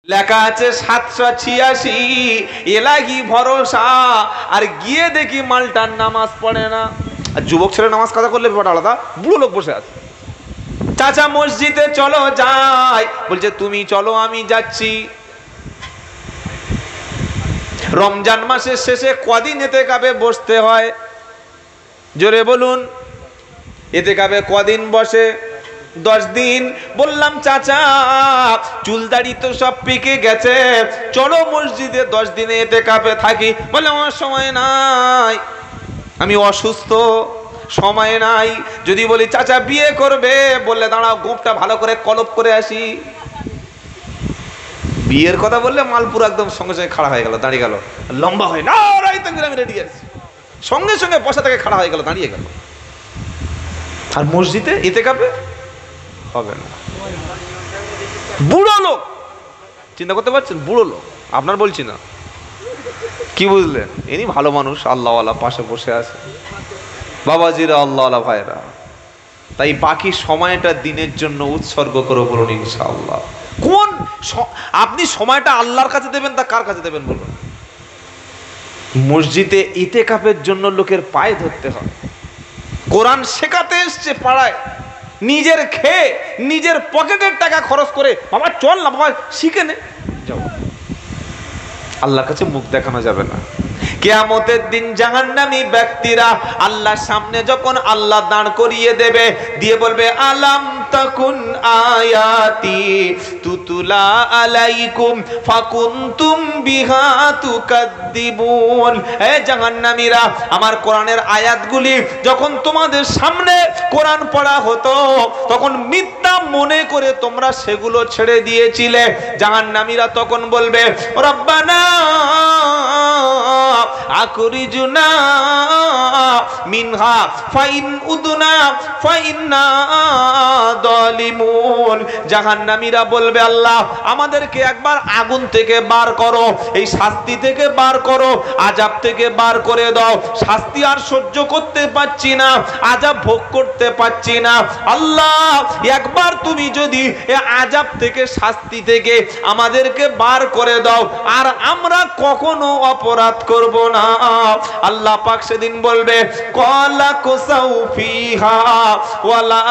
লেখা আছে 786 এলাহি ভরসা। আর গিয়ে দেখি মালটার নামাজ পড়ে না। আর যুবক ছেলে নামাজ কাজা করলে ব্যাপারটা আলাদা, বুড়ো লোক বসে আছে। চাচা মসজিদে চলো যাই, বলছে তুমি চলো আমি যাচ্ছি। রমজান মাসের শেষে কদিন ইতিকাফে বসতে হয় জোরে বলুন? ইতিকাফে কদিন বসে? 10 দিন। বললাম চাচা চুল দাড়ি তো সব পেকে গেছে, চলো মসজিদে 10 দিনে ইতিকাফে থাকি। বলে আমার সময় নাই, আমি অসুস্থ, সময় নাই। যদি বলি চাচা বিয়ে করবে, বললে দাঁড়াও গোঁপটা ভালো করে কলপ করে আসি। বিয়ের কথা বললে মালপুর একদম সঙ্গে সঙ্গে খাড়া হয়ে গেল, দাঁড়িয়ে গেল, লম্বা হয় না আমি রেডি আছি, সঙ্গে সঙ্গে বসা থেকে খাড়া হয়ে গেল, দাঁড়িয়ে গেল। আর মসজিদে ইতিকাফে হবে না। বুড়ো লোক, চিন্তা করতে পারছেন? বুড়ো লোক, আপনার বলছি না, কি বুঝলেন? ইনি ভালো মানুষ, আল্লাহওয়ালা, পাশে বসে আছে বাবাজিরা, আল্লাহওয়ালা ভাইরা। তাই বাকি সময়টা দিনের জন্য উৎসর্গ করে বলুন ইনশাআল্লাহ। কোন আপনি সময়টা আল্লাহর কাছে দেবেন, তা কার কাছে দেবেন বলুন? মসজিদে ইতিকাফের জন্য লোকের পায়ে ধরতে হয়। কোরআন শেখাতে এসছে পাড়ায়, নিজের খেয়ে নিজের পকেটের টাকা খরচ করে, বাবা চল না বাবা শিখে নে, যাও। আল্লাহর কাছে মুখ দেখানো যাবে না। কিয়ামতের দিন জাহান্নামী ব্যক্তিরা আল্লাহর সামনে যখন আল্লাহ দাঁড় করিয়ে দেবে, দিয়ে বলবে আলাম তাকুন আয়াতি তুতুলা আলাইকুম ফাকুনতুম বিহা তুকাদ্দিবুন। হে জাহান্নামীরা, আমার কোরআনের আয়াতগুলি যখন তোমাদের সামনে কোরআন পড়া হতো, তখন মিথ্যা মনে করে তোমরা সেগুলো ছেড়ে দিয়েছিলে। জাহান্নামীরা তখন বলবে রব্বানা আখরিজনা মিনহা ফাইন উদনা ফাইন্না যালিমুন। জাহান্নামীরা বলবে আল্লাহ আমাদেরকে একবার আগুন থেকে বার করো, এই শাস্তি থেকে বার করো, আযাব থেকে বার করে দাও। শাস্তি আর সহ্য করতে পাচ্ছি না, আযাব ভোগ করতে পাচ্ছি না। আল্লাহ একবার তুমি যদি এই আযাব থেকে, শাস্তি থেকে আমাদেরকে বার করে দাও, আর আমরা কখনো অপরাধ করব না। আল্লাহ পাক সেদিন বলবে ক্বালা কুসাউ ফিহা ওয়ালা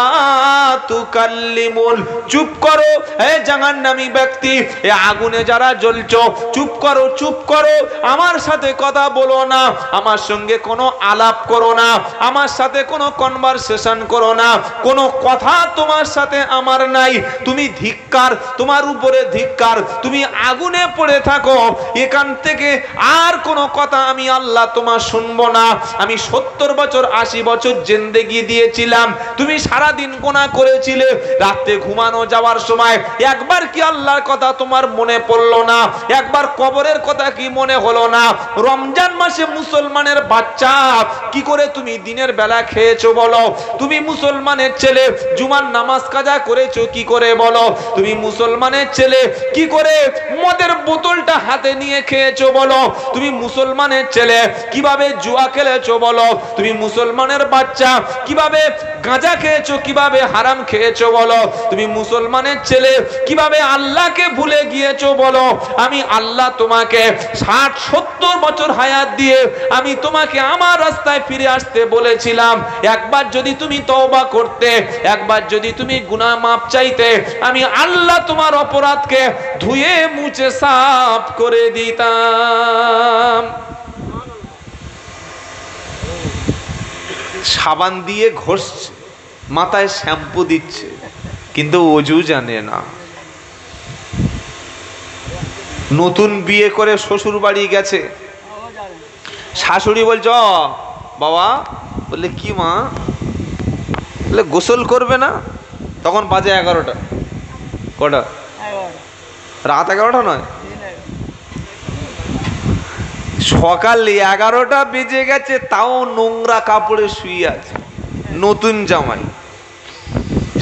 তুকাল্লিমুন। চুপ করো হে জাহান্নামী ব্যক্তি, এই আগুনে যারা জ্বলছো, চুপ করো, চুপ করো, আমার সাথে কথা বলো না, আমার সঙ্গে কোনো আলাপ করো না, আমার সাথে কোনো কনভারসেশন করো না, কোনো কথা তোমার সাথে আমার নাই। তুমি ধিক্কার, তোমার উপরে ধিক্কার, তুমি আগুনে পড়ে থাকো, এখান থেকে আর কোনো কথা আমি আল্লাহ তোমার শুনবো না। আমি 70 বছর 80 বছর জিন্দেগি দিয়েছিলাম, তুমি সারা দিন গুনাহ করেছিলে, রাতে ঘুমানো যাওয়ার সময় একবার কি আল্লাহর কথা তোমার মনে পড়লো না? একবার কবরের কথা কি মনে হলো না? রমজান মাসে মুসলমানের বাচ্চা কি করে তুমি দিনের বেলা খেয়েছো বলো? তুমি মুসলমানের ছেলে জুমার নামাজ কাজা করেছো কি করে বলো? তুমি মুসলমানের ছেলে কি করে মদের বোতলটা হাতে নিয়ে খেয়েছো বলো? তুমি মুসলমানের ছেলে কিভাবে জুয়া খেলেছো বলো? তুমি মুসলমানের বাচ্চা কিভাবে গাঁজা খেয়েছো, কিভাবে হারাম খেয়েছো বলো? তুমি মুসলমানের ছেলে কিভাবে আল্লাহকে ভুলে গিয়েছো বলো? আমি আল্লাহ তোমাকে 60-70 বছর হায়াত দিয়ে আমি তোমাকে আমার রাস্তায় ফিরে আসতে বলেছিলাম। একবার যদি তুমি তওবা করতে, একবার যদি তুমি গুনাহ মাফ চাইতে, আমি আল্লাহ তোমার অপরাধকে ধুয়ে মুছে সাফ করে দিতাম। সাবান দিয়ে ঘষছে, মাথায় শ্যাম্পু দিচ্ছে, কিন্তু ওযু জানে না। নতুন বিয়ে করে শ্বশুর বাড়ি গেছে, শাশুড়ি বলছে বাবা, বললে কি মা? বলে গোসল করবে না। তখন বাজে 11টা। কটা? রাত 11টা নয়, সকাল 11টা বেজে গেছে, তাও নোংরা কাপড়ে শুয়ে আছে, নতুন জামাই।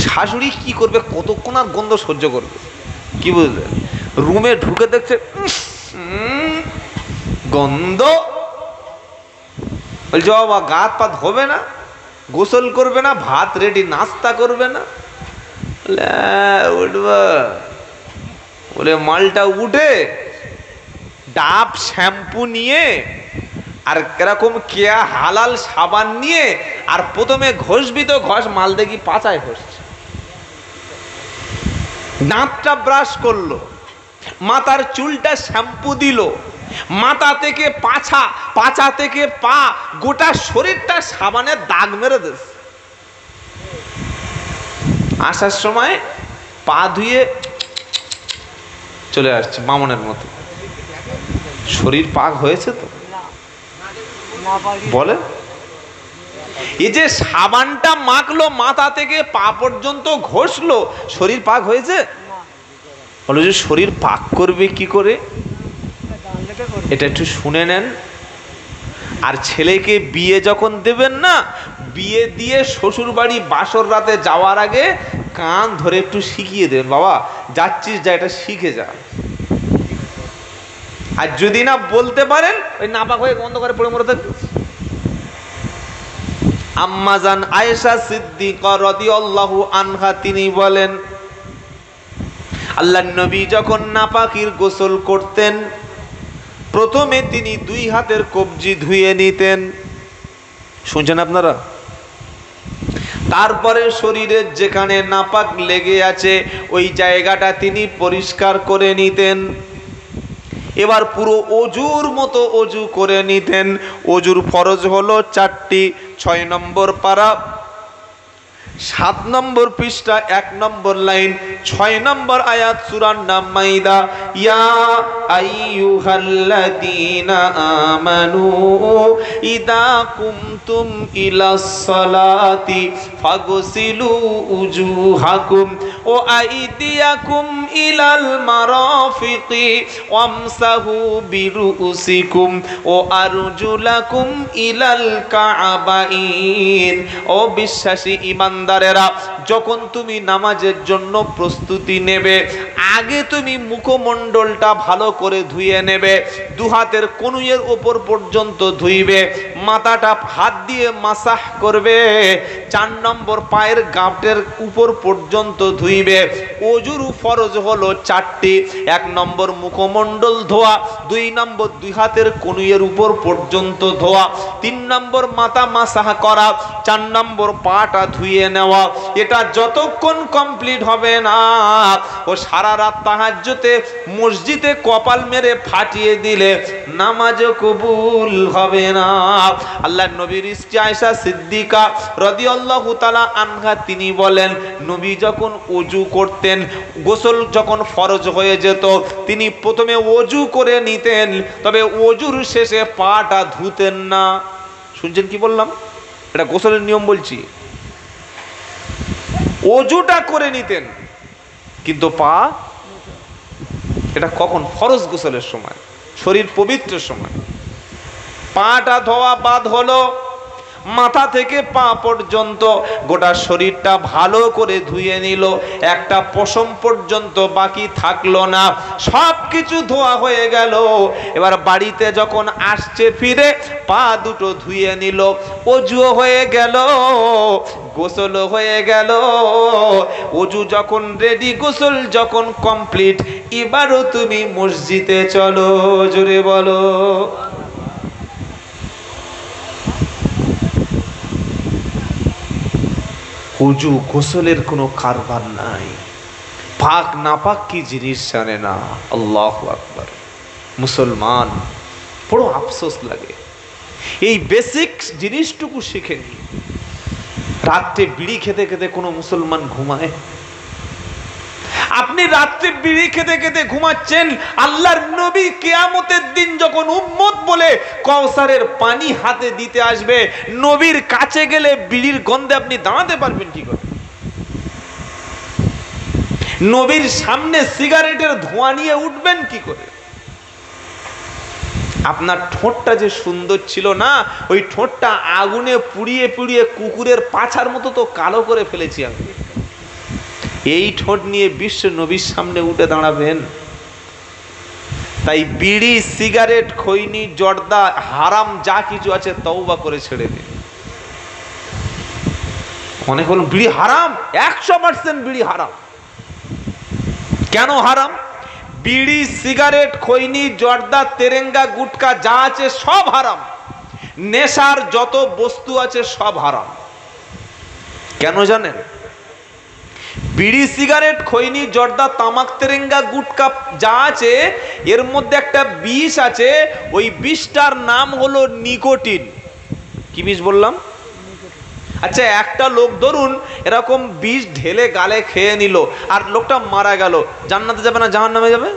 শাশুড়ি কি করবে, কতক্ষণ আর গন্ধ সহ্য করবে? কি বুঝলেন? রুমে ঢুকে দেখছে গন্ধ, বলছে বাবা গা হাত পা ধোবে না, গোসল করবে না, ভাত রেডি, নাস্তা করবে না? উঠবা বলে মালটা উঠে ডাব শ্যাম্পু নিয়ে আর কিরকম কেয়া হালাল সাবান নিয়ে আর প্রথমে ঘষবি তো ঘষ, মাল দেখি পাচায় ঘষছে। দাঁতটা ব্রাশ করলো, মাথার চুলটা শ্যাম্পু দিল, মাথা থেকে পাছা, পাছা থেকে পা, গোটা শরীরটা সাবানের দাগ মেরে দিয়েছে। আসার সময় পা ধুয়ে চলে আসছে বামনের মতো। শরীর পাক হয়েছে তো বলে? এই যে সাবানটা মাখলো, মাথা থেকে পা পর্যন্ত ঘষলো, শরীর পাক হয়েছে? বলো যে শরীর পাক করবে কি করে? এটা একটু শুনে নেন। আর ছেলেকে বিয়ে যখন দেবেন না, বিয়ে দিয়ে শ্বশুর বাড়ি বাসর রাতে যাওয়ার আগে কান ধরে একটু শিখিয়ে দেবেন, বাবা যাচ্ছিস যা, এটা শিখে যা। আর যদি না বলতে পারেন, ওই নাপাক হয়ে অন্ধকারে পড়ে মরে থাকবে। আম্মাজান আয়েশা সিদ্দিকা রাদিয়াল্লাহু আনহা তিনি বলেন, আল্লাহর নবী যখন নাপাকির গোসল করতেন, প্রথমে তিনি 2 হাতের কবজি ধুয়ে নিতেন। শুনছেন আপনারা? তারপরে শরীরের যেখানে নাপাক লেগে আছে ওই জায়গাটা তিনি পরিষ্কার করে নিতেন। এবার পুরো অজুর মতো অজু করে নিতেন। অজুর ফরজ হলো 4টি। 6 নম্বর পারা, 7 নম্বর পৃষ্ঠা, 1 নম্বর লাইন, 6 নম্বর আয়াত সূরার নাম মাইদা। ইয়া আইয়ুহাল্লাযীনা আমানু ইদা কুমতুম ইলাস সালাতি ফাগসিলু উজুহাকুম ও আইদিয়াকুম ইলাল মারাফিকি ওয়ামসাহু বিরুসিকুম ও আরজুলাকুম ইলাল কাবাইন। ও বিশ্বাসী ইমানদারেরা, যখন তুমি নামাজের জন্য প্রস্তুতি নেবে, আগে তুমি মুখমণ্ডলটা ভালো করে ধুয়ে নেবে, 2 হাতের কনুইয়ের উপর পর্যন্ত ধুইবে, মাথাটা হাত দিয়ে মাসাহ করবে, 4 নম্বর পায়ের গাঁটের উপর পর্যন্ত ধুইবে। ওযুর ফরজ হলো 4টি। 1 নম্বর মুখমণ্ডল ধোয়া, 2 নম্বর 2 হাতের কনুইয়ের উপর পর্যন্ত ধোয়া, 3 নম্বর মাথা মাসাহ করা, 4 নম্বর পাটা ধুয়ে নেওয়া। এটা যতক্ষণ কমপ্লিট হবে না, ও সারা রাত তাহাজ্জুদে মসজিদে কপাল মেরে ফাটিয়ে দিলে নামাজ কবুল হবে না। আল্লাহর নবীর স্ত্রী আয়েশা সিদ্দিকা রাদিয়াল্লাহু তাআলা আনহা তিনি বলেন, নবী যখন ওযু করতেন, গোসল যখন ফরজ হয়ে যেত, তিনি প্রথমে ওযু করে নিতেন, তবে ওযুর শেষে পাটা ধুতেন না। শুনছেন কি বললাম? এটা গোসলের নিয়ম বলছি। ওযুটা করে নিতেন কিন্তু পা, এটা কখন? ফরজ গোসলের সময়, শরীর পবিত্র সময়। পাটা ধোয়া বাদ হলো, মাথা থেকে পা পর্যন্ত গোটা শরীরটা ভালো করে ধুয়ে নিল, একটা পশম পর্যন্ত বাকি থাকলো না, সব কিছু ধোয়া হয়ে গেল। এবার বাড়িতে যখন আসছে ফিরে, পা দুটো ধুয়ে নিল, ওযু হয়ে গেল, গোসল হয়ে গেল। ওযু যখন রেডি, গোসল যখন কমপ্লিট, এবারও তুমি মসজিদে চলো। জোরে বলো। ওযু গোসলের কোনো কারবার নাই। পাক নাপাক কি জিনিস জানে না। আল্লাহু আকবার। মুসলমান বড় আফসোস লাগে, এই বেসিক জিনিসটুকু শিখেনি। রাত্রে বিড়ি খেতে খেতে কোনো মুসলমান ঘুমায়? আপনি রাত্রে বিড়ি খেতে খেতে ঘুমাচ্ছেন, আল্লাহর নবী কিয়ামতের দিন যখন উম্মত বলে কাউসারের পানি হাতে দিতে আসবে, নবীর কাছে গেলে বিড়ির গন্ধে আপনি দাঁড়াতে পারবেন কি করে? নবীর সামনে সিগারেটের ধোঁয়া নিয়ে উঠবেন কি করে? আপনার ঠোঁটটা যে সুন্দর ছিল না, ওই ঠোঁটটা আগুনে পুড়িয়ে পুড়িয়ে কুকুরের পাছার মতো তো কালো করে ফেলেছি আমি। এই ঠোঁট নিয়ে বিশ্ব নবীর সামনে উঠে দাঁড়াবেন? তাই বিড়ি, সিগারেট, খৈনি, জর্দা, হারাম যা কিছু আছে তওবা করে ছেড়ে দিন। অনেক হল বিড়ি হারাম, 100% বিড়ি হারাম। কেন হারাম? বিড়ি, সিগারেট, খৈনি, জর্দা, তেরেঙ্গা, গুটকা যা আছে সব হারাম। নেশার যত বস্তু আছে সব হারাম। কেন জানেন? বিড়ি, সিগারেট, খৈনি, জর্দা, তামাক, তেরেঙ্গা, গুটকা যা আছে এর মধ্যে একটা বিষ আছে, ওই বিষটার নাম হলো নিকোটিন। কি বিষ বললাম? আচ্ছা, একটা লোক ধরুন এরকম বিষ ঢেলে গালে খেয়ে নিল, আর লোকটা মারা গেল, জান্নাতে যাবে না জাহান্নামে যাবে?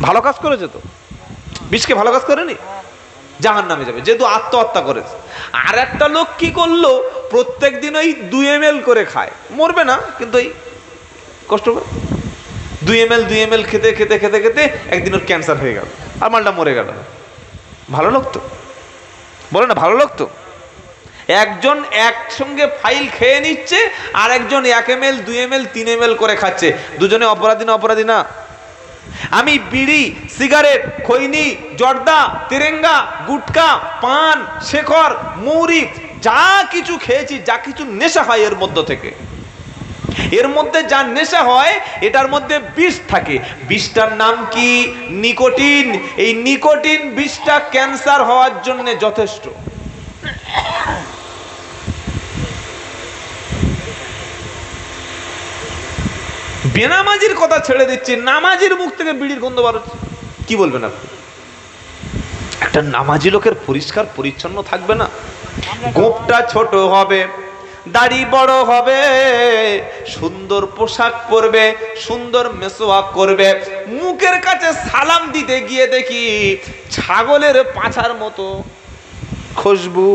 ভালো কাজ করেছে তো, বিষকে ভালো কাজ করেনি, জাহান্নামে যাবে, যেহেতু আত্মহত্যা করেছে। আর একটা লোক কি করলো, প্রত্যেক দিন ওই 2 ml করে খায়, মরবে না কিন্তু এই কষ্ট করে 2 ml খেতে খেতে খেতে খেতে একদিন ওর ক্যান্সার হয়ে গেল, আর মালটা মরে গেল। ভালো লোক তো, বলে না ভালো লোক তো? একজন একসঙ্গে ফাইল খেয়ে নিচ্ছে, আর একজন 1 ml 2 ml 3 ml করে খাচ্ছে, দুজনে অপরাধী না অপরাধী না? আমি বিড়ি, সিগারেট, খৈনি, জর্দা, তেরেঙ্গা, গুটকা, পান, শেখর, মৌরি যা কিছু খেয়েছি, যা কিছু নেশা হয় এর মধ্য থেকে, এর মধ্যে যা নেশা হয় এটার মধ্যে বিষ থাকে। বিষটার নাম কি? নিকোটিন। এই নিকোটিন বিষটা ক্যান্সার হওয়ার জন্য যথেষ্ট। বেনামাজির কথা ছেড়ে দিচ্ছি, নামাজির মুখ থেকে বিড়ির গন্ধ বার হচ্ছে, কি বলবেন আপনি? একটা নামাজি লোকের পরিষ্কার পরিচ্ছন্ন থাকবে না? গোঁপটা ছোট হবে, দাড়ি বড় হবে, সুন্দর পোশাক পরবে, সুন্দর মেসওয়াক করবে, মুখের কাছে সালাম দিতে গিয়ে দেখি ছাগলের পাছার মতো খুশবু।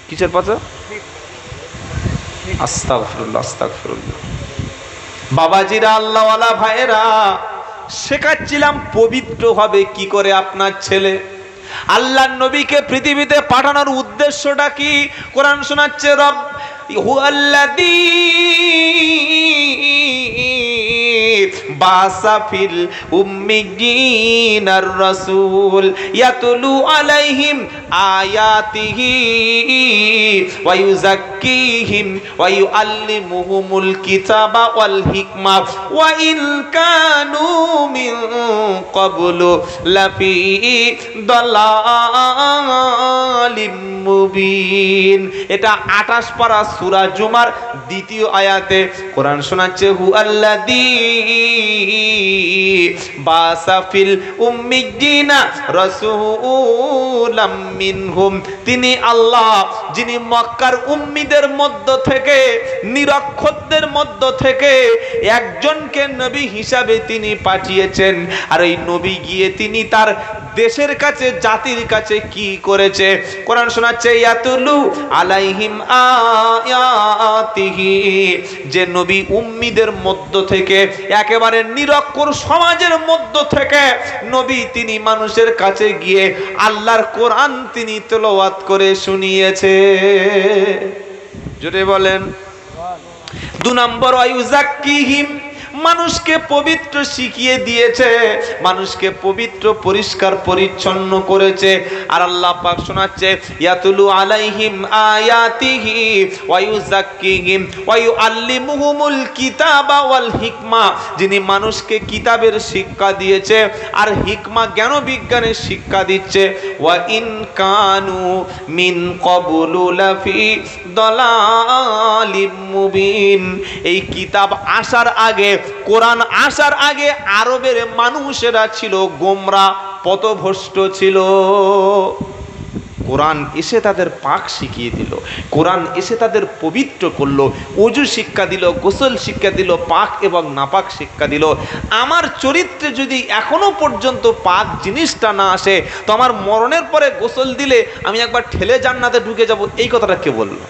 কিসের পাছা? আস্তাগফিরুল্লাহ, আস্তাগফিরুল্লাহ। বাবাজিরা, আল্লাহওয়ালা ভাইয়েরা, শেখাচ্ছিলাম পবিত্র হবে কি করে আপনার ছেলে। আল্লাহর নবীকে পৃথিবীতে পাঠানোর উদ্দেশ্যটা কি? কোরআন শোনাচ্ছে, রব হুয়াল্লাযী বাসা ফিল উম্মিয়িনার রাসূল ইয়াতলু আলাইহিম আয়াতিহি ওয়া ইউযাক্কিহিম ওয়া ইউআল্লিমুহুমুল কিতাবা ওয়াল হিকমা ওয়া ইন কানু মিন ক্বাবলু লাফি দালালিম মুবিন। এটা 28 পারা সূরা জুমার 2য় আয়াতে কোরআন শোনাচ্ছে, হুয়াল্লাযী বাসা ফিল উম্মিয়িনা রাসূলাম মিনহুম, তিনি আল্লাহ যিনি মক্কার উম্মিদের মধ্য থেকে, নিরক্ষরদের মধ্য থেকে একজনকে নবী হিসাবে তিনি পাঠিয়েছেন। আর এই নবী গিয়ে তিনি তার দেশের কাছে, জাতির কাছে কি করেছে? কোরআন শোনাচ্ছে, ইয়াতুলু আলাইহিম আয়াতিহি, যে নবী উম্মিদের মধ্য থেকে, একেবারে নিরক্ষর সমাজের মধ্য থেকে নবী, তিনি মানুষের কাছে গিয়ে আল্লাহর কোরআন তিনি তেলাওয়াত করে শুনিয়েছে। জোরে বলেন। 2 নম্বর, ওয়ায়ুযাক্কিহিম, মানুষকে পবিত্র শিখিয়ে দিয়েছে, মানুষকে পবিত্র পরিষ্কার পরিচ্ছন্ন করেছে। আর আল্লাহ পাক শোনাচ্ছে, ইয়াতুলু আলাইহিম আয়াতিহি ওয়া ইউযাক্কিহিম ওয়া ইউআল্লিমুহুমুল কিতাবা ওয়াল হিকমা, যিনি মানুষকে কিতাবের শিক্ষা দিয়েছে আর হিকমা জ্ঞান বিজ্ঞানের শিক্ষা দিচ্ছে। ওয়া ইন কানু মিন ক্বাবলু লাফি দালালিম মুবিন। এই কিতাব আসার আগে, কোরআন আসার আগে আরবের মানুষেরা ছিল গোমরা, পথভ্রষ্ট ছিল। কোরআন এসে তাদের পাক শিখিয়ে দিল, কোরআন এসে তাদের পবিত্র করলো, ওযু শিক্ষা দিল, গোসল শিক্ষা দিল, পাক এবং নাপাক শিক্ষা দিল। আমার চরিত্রে যদি এখনো পর্যন্ত পাক জিনিসটা না আসে, তো আমার মরণের পরে গোসল দিলে আমি একবার ঠেলে জান্নাতে ঢুকে যাব, এই কথাটা কে বললো?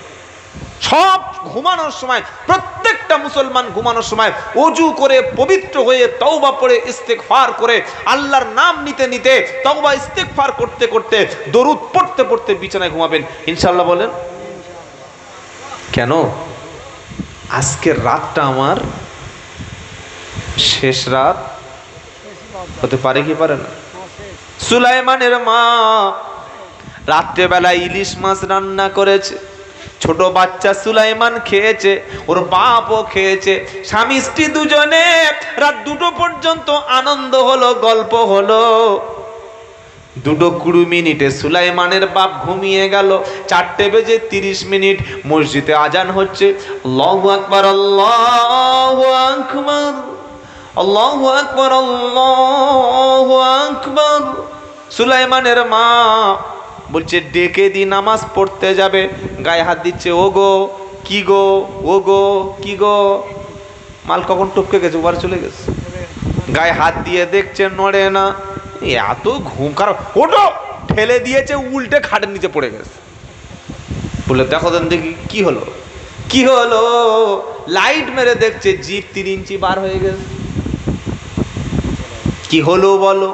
সব ঘুমানোর সময়, প্রত্যেকটা মুসলমান ঘুমানোর সময় ওযু করে পবিত্র হয়ে তওবা পড়ে ইস্তেগফার করে আল্লাহর নাম নিতে নিতে, তওবা ইস্তেগফার করতে করতে, দরুদ পড়তে পড়তে বিছানায় ঘুমাবেন, ইনশাআল্লাহ। বলেন কেন? আজকের রাতটা আমার শেষ রাত হতে পারে কি পারে না? সুলাইমানের মা রাত্রেবেলা ইলিশ মাছ রান্না করেছে, ছোট বাচ্চা সুলাইমান খেয়েছে, ওর বাপও খেয়েছে, স্বামী স্ত্রী দুজনে রাত 2টো পর্যন্ত আনন্দ হলো, গল্প হলো। 2:20 সুলাইমানের বাপ ঘুমিয়ে গেল। 4:30 মসজিদে আজান হচ্ছে। আল্লাহু আকবার, আল্লাহু আকবার, আল্লাহু আকবার, আল্লাহু আকবার। সুলাইমানের মা বলছে ডেকে দি, নামাজ পড়তে যাবে। গায়ে হাত দিচ্ছে, ও গো কি গো, ও গো কি গো। মাল কখন টপকে গেছে, ওবার চলে গেছে। গায়ে হাত দিয়ে দেখছে নড়ে না। এত ঘুম খারাপ, ওটো ঠেলে দিয়েছে, উল্টে খাটের নিচে পড়ে গেছে। বলে দেখো দেন দেখি কি হলো, কি হলো। লাইট মেরে দেখছে জিভ 3 ইঞ্চি বার হয়ে গেছে। কি হলো বলো?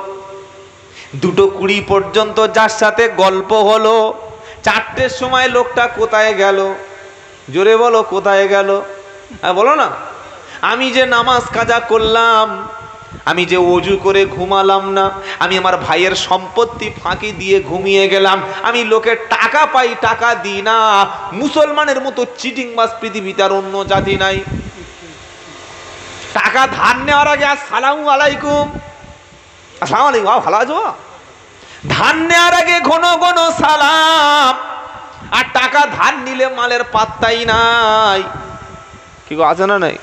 2:20 পর্যন্ত যার সাথে গল্প হলো, 4টের সময় লোকটা কোথায় গেল? জোরে বলো, কোথায় গেল? বলো না। আমি যে নামাজ কাজা করলাম, আমি যে ওযু করে ঘুমালাম না, আমি আমার ভাইয়ের সম্পত্তি ফাঁকি দিয়ে ঘুমিয়ে গেলাম, আমি লোকের টাকা পাই, টাকা দিই না। মুসলমানের মতো চিটিংবাজ পৃথিবীতে আর অন্য জাতি নাই। টাকা ধার নেওয়ার আগে আসসালামু আলাইকুম, আসসালামু আলাইকুম, ভালো আছো? ধার নেওয়ার আগে ঘন ঘন সালাম। আর টাকা ধার নিলে মালের পাত্তাই নাই। কি গো, আছে না নাই?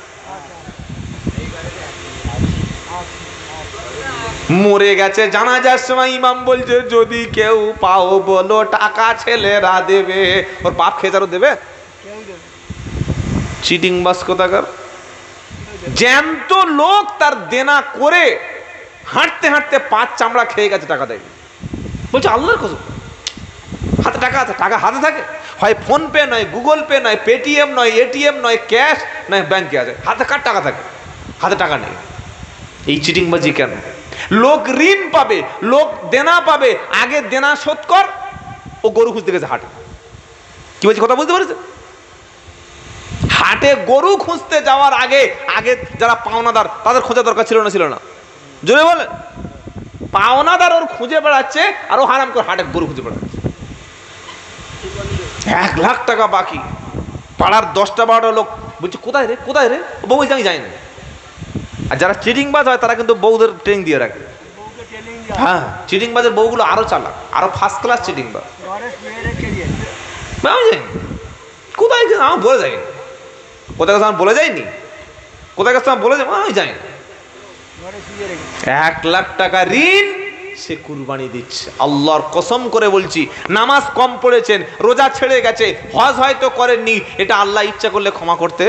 মরে গেছে, জানাজার সময় ইমাম বলছে যদি কেউ পাও বলো, টাকা ছেলেরা দেবে। ওর বাপ খেয়ে দেবে? চিটিং বাস কোথাকার। জ্যান্ত লোক তার দেনা করে হাঁটতে হাঁটতে 5 চামড়া খেয়ে গেছে, টাকা দেয়নি। বলছে আল্লাহর কসম, হাতে টাকা আছে, টাকা হাতে থাকে, হয় ফোন পে নয়, গুগল পে নয়, পেটিএম নয়, এটিএম নয়, ক্যাশ নয়, ব্যাংকে আছে। হাতে কার টাকা থাকে? হাতে টাকা নেই। এই চিটিংবাজি কেন? লোক ঋণ পাবে, লোক দেনা পাবে, আগে দেনা শোধ কর। ও গরু খুঁজতে গেছে হাটে। কি বলছি কথা বুঝতে পারছে? হাটে গরু খুঁজতে যাওয়ার আগে আগে যারা পাওনাদার তাদের খোঁজা দরকার ছিল না? ছিল না? জোরে বলে। পাওনাদার ওর খুঁজে বেড়াচ্ছে, আর ও হারাম করে হাটে গরু খুঁজে বেড়াচ্ছে। 1 লাখ টাকা বাকি। পাড়ার 10টা 12টা লোক বলছে কোথায় রে, কোথায় রে? বউ বলছে আমি যাই না। আর যারা চিটিংবাজ হয় তারা কিন্তু বউদের ট্রেনিং দিয়ে রাখে। হ্যাঁ, চিটিংবাজের বউগুলো আরো চালাক, আরো ফার্স্ট ক্লাস চিটিংবাজ। কোথায় গেছে আমার বলে যায়নি, কোথায় গেছে আমার বলে যায়নি, কোথায় গেছে আমার বলে যাই, আমি যাই না। 1 লাখ টাকা ঋণ সে কুরবানি দিচ্ছে। আল্লাহর কসম করে বলছি, নামাজ কম পড়েছেন, রোজা ছেড়ে গেছে, হজ হয়তো করেননি, এটা আল্লাহ ইচ্ছা করলে ক্ষমা করতে।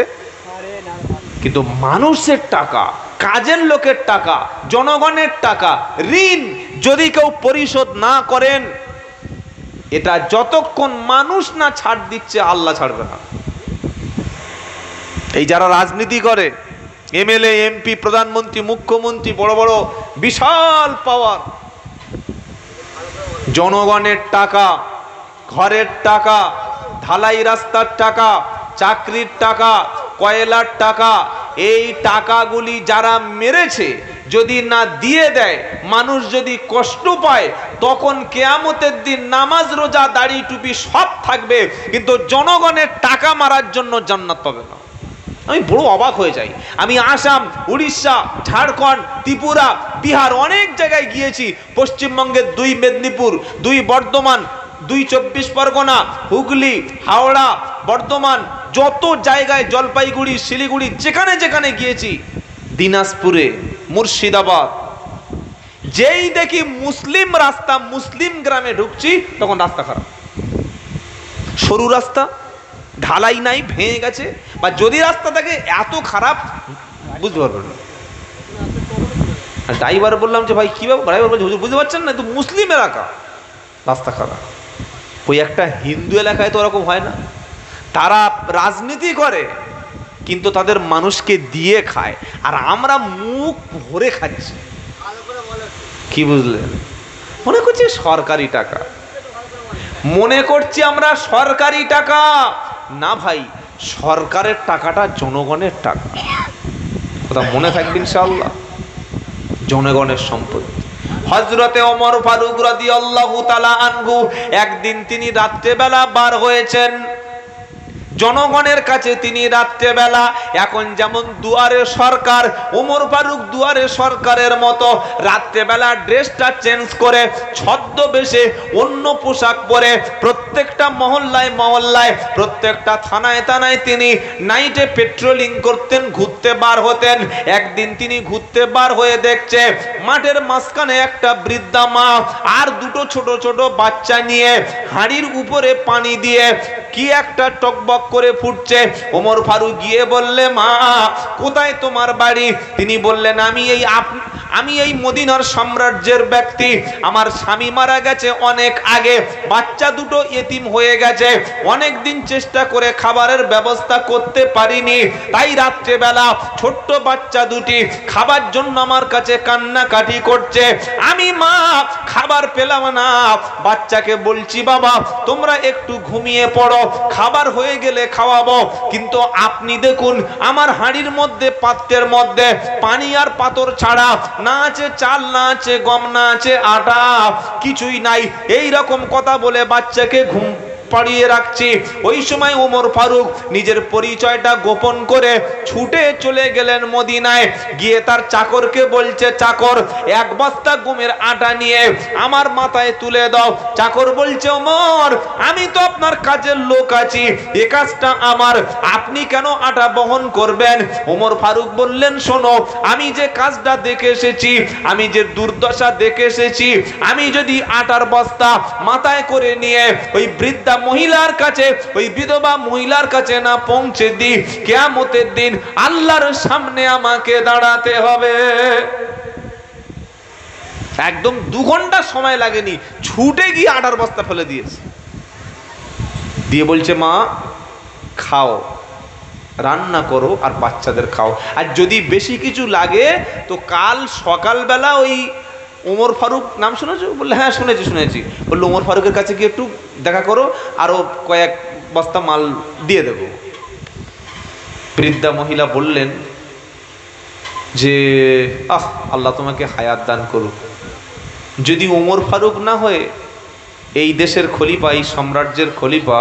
কিন্তু মানুষের টাকা, কাজের লোকের টাকা, জনগণের টাকা, ঋণ যদি কেউ পরিশোধ না করেন, এটা যতক্ষণ মানুষ না ছাড় দিচ্ছে আল্লাহ ছাড়বে না। এই যারা রাজনীতি করে, এমএলএ, এমপি, প্রধানমন্ত্রী, মুখ্যমন্ত্রী, বড় বড় বিশাল পাওয়ার, জনগণের টাকা, ঘরের টাকা, ঢালাই রাস্তার টাকা, চাকরির টাকা, কয়লার টাকা, এই টাকাগুলি যারা মেরেছে যদি না দিয়ে দেয়, মানুষ যদি কষ্ট পায়, তখন কিয়ামতের দিন নামাজ, রোজা, দাড়ি, টুপি সব থাকবে, কিন্তু জনগণের টাকা মারার জন্য জান্নাত পাবে না। আমি বড় অবাক হয়ে যাই। আমি আসাম, উড়িষ্যা, ঝাড়খণ্ড, ত্রিপুরা, বিহার অনেক জায়গায় গিয়েছি। পশ্চিমবঙ্গের 2 মেদিনীপুর, 2 বর্ধমান, 2 24 পরগনা, হুগলি, হাওড়া, বর্ধমান, যত জায়গায়, জলপাইগুড়ি, শিলিগুড়ি, যেখানে যেখানে গিয়েছি, দিনাজপুরে, মুর্শিদাবাদ, যেই দেখি মুসলিম রাস্তা, মুসলিম গ্রামে ঢুকছি, তখন রাস্তা খারাপ, সরু রাস্তা, ঢালাই নাই, ভেঙে গেছে, বা যদি রাস্তা থাকে এত খারাপ বুঝতে পারবেন না। ড্রাইভার বললাম যে ভাই কি ব্যাপার? ড্রাইভার বলছে হুজুর বুঝতে পারছেন না, তো মুসলিম এলাকা, রাস্তা খারাপ। ওই একটা হিন্দু এলাকায় তো ওরকম হয় না। তারা রাজনীতি করে কিন্তু তাদের মানুষকে দিয়ে খায়, আর আমরা মুখ ভরে খাচ্ছি। কি বুঝলেন? মনে করছি সরকারি টাকা, মনে করছি আমরা সরকারি টাকা। না ভাই, সরকারের টাকাটা জনগণের টাকা, কথা মনে থাকবে ইনশাআল্লাহ। জনগণের সম্পত্তি। হযরতে ওমর ফারুক রাদিয়াল্লাহু তাআলা আনহু একদিন তিনি রাত্রেবেলা বার হয়েছেন, জনগণের কাছে তিনি রাত্রেবেলা এখন যেমন দুয়ারে সরকার, ওমর ফারুক দুয়ারে সরকারের মতো রাত্রেবেলা ড্রেসটা চেঞ্জ করে ছদ্মবেশে অন্য পোশাক পরে প্রত্যেকটা মহল্লায় মহল্লায়, প্রত্যেকটা থানায় থানায় তিনি নাইটে পেট্রোলিং করতেন, ঘুরতে বার হতেন। একদিন তিনি ঘুরতে বার হয়ে দেখছে মাঠের মাঝখানে একটা বৃদ্ধা মা আর দুটো ছোট ছোট বাচ্চা নিয়ে হাঁড়ির উপরে পানি দিয়ে কি একটা টকবক করে ফুটছে। ওমর ফারুক গিয়ে বললে, মা কোথায় তোমার বাড়ি? তিনি বললেন, আমি এই মদিনার সাম্রাজ্যের ব্যক্তি, আমার স্বামী মারা গেছে অনেক আগে, বাচ্চা দুটো এতিম হয়ে গেছে, অনেক দিন চেষ্টা করে খাবারের ব্যবস্থা করতে পারিনি, তাই রাত্রেবেলা ছোট্ট বাচ্চা দুটি খাবার জন্য আমার কাছে কান্নাকাটি করছে, আমি মা খাবার পেলাম না। বাচ্চাকে বলছি, বাবা তোমরা একটু ঘুমিয়ে পড়ো, খাবার হয়ে গেলে খাওয়াবো। কিন্তু আপনি দেখুন আমার হাঁড়ির মধ্যে, পাত্রের মধ্যে পানি আর পাথর ছাড়া, না আছে চাল, না আছে গম, না আছে আটা, কিছুই নাই। এই রকম কথা বলে বাচ্চাকে ঘুম পাড়িয়ে রাখছি। ওই সময় ওমর ফারুক নিজের পরিচয়টা গোপন করে ছুটে চলে গেলেন মদিনায়। গিয়ে তার চাকরকে বলছে, চাকর এক বস্তা গমের আটা নিয়ে আমার মাথায় তুলে দাও। চাকর বলছে, ওমর আমি তো আপনার কাজের লোক আছি, এ কাজটা আমার, আপনি কেন আটা বহন করবেন? ওমর ফারুক বললেন, শোনো আমি যে কাজটা দেখে এসেছি, আমি যে দুর্দশা দেখে এসেছি, আমি যদি আটার বস্তা মাথায় করে নিয়ে ওই বৃদ্ধা মহিলার কাছে, ওই বিধবা মহিলার কাছে না পৌঁছে দিই, কিয়ামতের দিন আল্লাহর সামনে আমাকে দাঁড়াতে হবে। একদম 2 ঘন্টা সময় লাগেনি, ছুটে গিয়ে আটার বস্তা ফেলে দিয়েছে, দিয়ে বলছে, মা খাও, রান্না করো আর বাচ্চাদের খাও, আর যদি বেশি কিছু লাগে তো কাল সকালবেলা ওই ওমর ফারুক নাম শুনেছো? বললে হ্যাঁ শুনেছি। বললো ওমর ফারুকের কাছে গিয়ে একটু দেখা করো, আরো কয়েক বস্তা মাল দিয়ে দেব। বৃদ্ধা মহিলা বললেন যে, আল্লাহ তোমাকে হায়াত দান করুক, যদি ওমর ফারুক না হয়ে এই দেশের খলিফা, এই সাম্রাজ্যের খলিফা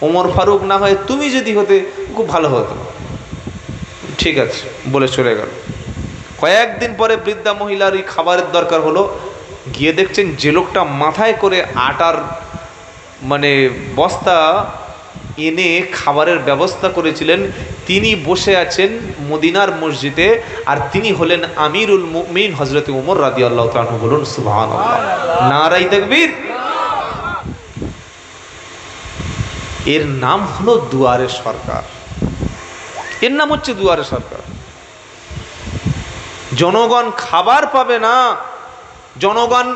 ওমর ফারুক না হয়ে তুমি যদি হতে খুব ভালো হতো। ঠিক আছে বলে চলে গেল। কয়েকদিন পরে বৃদ্ধা মহিলার এই খাবারের দরকার হলো, গিয়ে দেখছেন যে লোকটা মাথায় করে আটার বস্তা এনে খাবারের ব্যবস্থা করেছিলেন, তিনি বসে আছেন মদিনার মসজিদে, আর তিনি হলেন আমিরুল মুমিনিন হযরত ওমর রাদিয়াল্লাহু তাআলা আনহু। বলুন সুবহানাল্লাহ, নারায়ে তাকবীর। এর নাম হলো দুয়ারে সরকার, এর নাম হচ্ছে দুয়ারে সরকার। জনগণ খাবার পাবে না, জনগণ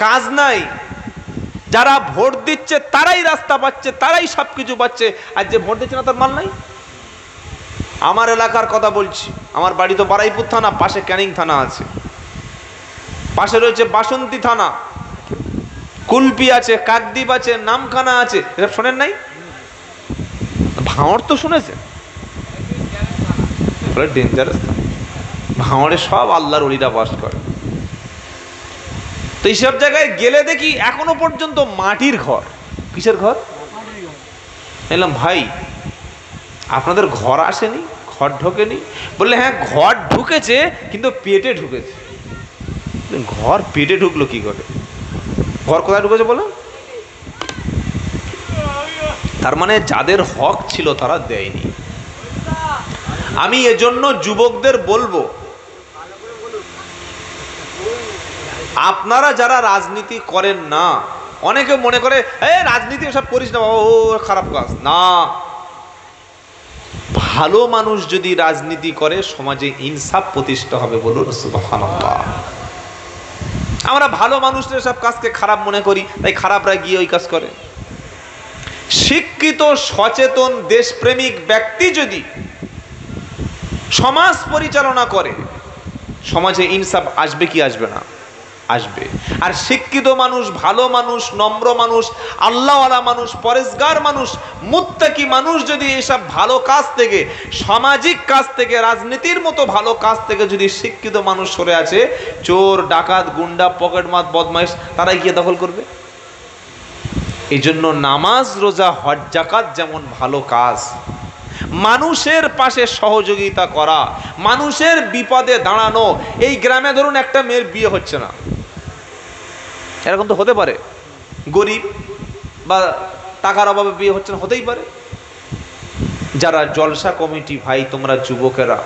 কাজ নাই, যারা ভোট দিচ্ছে তারাই রাস্তা পাচ্ছে, তারাই সবকিছু পাচ্ছে, আর যে ভোট দিচ্ছে না তার মাল নাই। আমার এলাকার কথা বলছি, আমার বাড়ি তো বারাইপুর থানা, পাশে ক্যানিং থানা আছে, পাশে রয়েছে বাসন্তী থানা, কুলপি আছে, কাকদ্বীপ আছে, নামখানা আছে, এসব শোনেন নাই? ভাঁড় তো শুনেছেন, ডেঞ্জারাস। ভাঁড়ে সব আল্লাহর ওলিরা বাস করে। তো এইসব জায়গায় গেলে দেখি এখনো পর্যন্ত মাটির ঘর। কিসের ঘর? এলাম, ভাই আপনাদের ঘর আসেনি, ঘর ঢোকেনি? বললে হ্যাঁ ঘর ঢুকেছে, কিন্তু পেটে ঢুকেছে। ঘর পেটে ঢুকলো কি করে? ঘর কোথায় ঢুকেছে বলো? তার মানে যাদের হক ছিল তারা দেয়নি। আমি এজন্য যুবকদের বলবো, আপনারা যারা রাজনীতি করেন না, অনেকে মনে করে রাজনীতি এসব করিস না বাবা, ও খারাপ কাজ না। ভালো মানুষ যদি রাজনীতি করে সমাজে ইনসাফ প্রতিষ্ঠা হবে। বলুন সুবহানাল্লাহ। আমরা ভালো মানুষদের সব কাজকে খারাপ মনে করি, তাই খারাপরা গিয়ে ওই কাজ করে। শিক্ষিত সচেতন দেশপ্রেমিক ব্যক্তি যদি সমাজ পরিচালনা করে, সমাজে ইনসাফ আসবে কি আসবে না? আসবে। আর শিক্ষিত মানুষ, ভালো মানুষ, নম্র মানুষ, আল্লাহওয়ালা মানুষ, পরেজগার মানুষ, মুত্তাকি মানুষ যদি এসব ভালো কাজ থেকে, সামাজিক কাজ থেকে, রাজনীতির মতো ভালো কাজ থেকে যদি শিক্ষিত মানুষ সরে আছে, চোর, ডাকাত, গুন্ডা, পকেটমার, বদমাইশ তারাই গিয়ে দখল করবে। এই জন্য নামাজ, রোজা, হজ, যাকাত যেমন ভালো কাজ, মানুষের পাশে সহযোগিতা করা, মানুষের বিপদে দাঁড়ানো। এই গ্রামে ধরুন একটা মেয়ের বিয়ে হচ্ছে না, এরকম তো হতে পারে, গরিব বা টাকার অভাবে বিয়ে হচ্ছে না, হতেই পারে। যারা জলসা কমিটি ভাই, তোমরা যুবকেরা,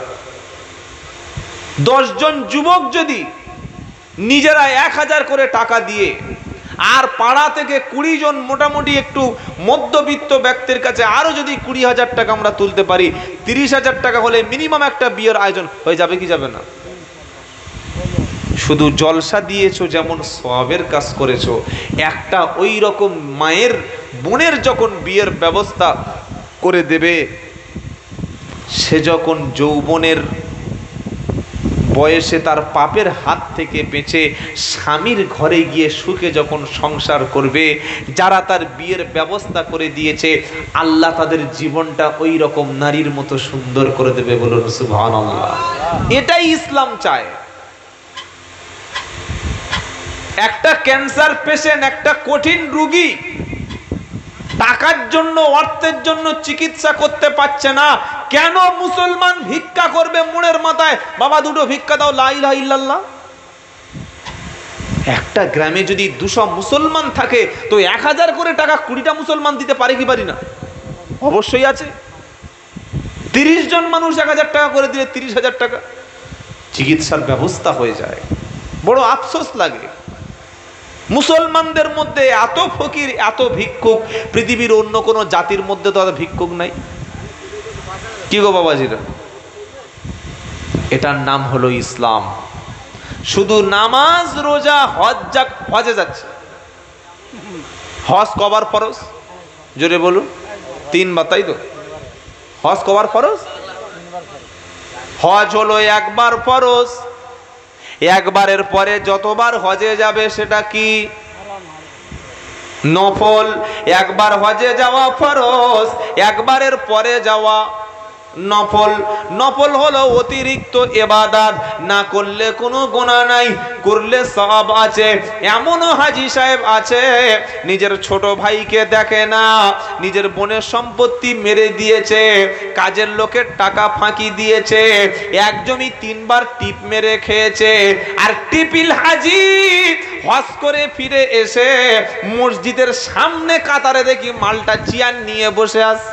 10 জন যুবক যদি নিজেরা 1000 করে টাকা দিয়ে, আর পাড়া থেকে 20 জন মোটামুটি একটু মধ্যবিত্ত ব্যক্তির কাছে আরো যদি 20,000 টাকা আমরা তুলতে পারি, 30,000 টাকা হলে মিনিমাম একটা বিয়ের আয়োজন হয়ে যাবে কি যাবে না? শুধু জলসা দিয়েছো যেমন সওয়াবের কাজ করেছো, একটা ওই রকম মায়ের বোনের যখন বিয়ের ব্যবস্থা করে দেবে, সে যখন যৌবনের বয়সে তার পাপের হাত থেকে বেঁচে স্বামীর ঘরে গিয়ে সুখে যখন সংসার করবে, যারা তার বিয়ের ব্যবস্থা করে দিয়েছে, আল্লাহ তাদের জীবনটা ওই রকম নারীর মতো সুন্দর করে দেবে। বলুন সুবহানাল্লাহ। এটাই ইসলাম চায়। একটা ক্যান্সার পেশেন্ট, একটা কঠিন রোগী টাকার জন্য, অর্থের জন্য চিকিৎসা করতে পারছে না, কেন মুসলমান ভিক্ষা করবে মুড়ের মাথায়, বাবা দুটো ভিক্ষা দাও, লা ইলাহা ইল্লাল্লাহ। একটা গ্রামে যদি 200 মুসলমান থাকে তো 1000 করে টাকা 20টা মুসলমান দিতে পারে কি পারি না? অবশ্যই আছে। 30 জন মানুষ 1000 টাকা করে দিলে 30,000 টাকা চিকিৎসার ব্যবস্থা হয়ে যায়। বড় আফসোস লাগে, মুসলমানদের মধ্যে এত ফকির, এত ভিক্ষুক, পৃথিবীর অন্য কোন জাতির মধ্যে তো এত ভিক্ষুক নাই। কি গো বাবাজিরা, এটার নাম হলো ইসলাম। শুধু নামাজ, রোজা, হজে যাচ্ছে। হজ কবার ফরজ? জোরে বলুন। 3 বার, তাই তো? হজ কবার ফরজ? হজ হলো একবার ফরজ। একবারের পরে যতবার হজে যাবে সেটা কি? নফল। একবার হজে যাওয়া ফরজ, একবারের পরে যাওয়া নফল। নফল হলো অতিরিক্ত ইবাদত, না করলে কোনো গুনাহ নাই, করলে সওয়াব আছে। এমনও হাজী সাহেব আছে নিজের ছোট ভাইকে দেখে না, নিজের বোনের সম্পত্তি মেরে দিয়েছে, কাজের লোকের টাকা ফাঁকি দিয়েছে, এক জমি 3 বার টিপ মেরে খেয়েছে, আর টিপিল হাজী হজ করে ফিরে এসে মসজিদের সামনে কাতারে দেখি মালটা চেয়ার নিয়ে বসে আছে,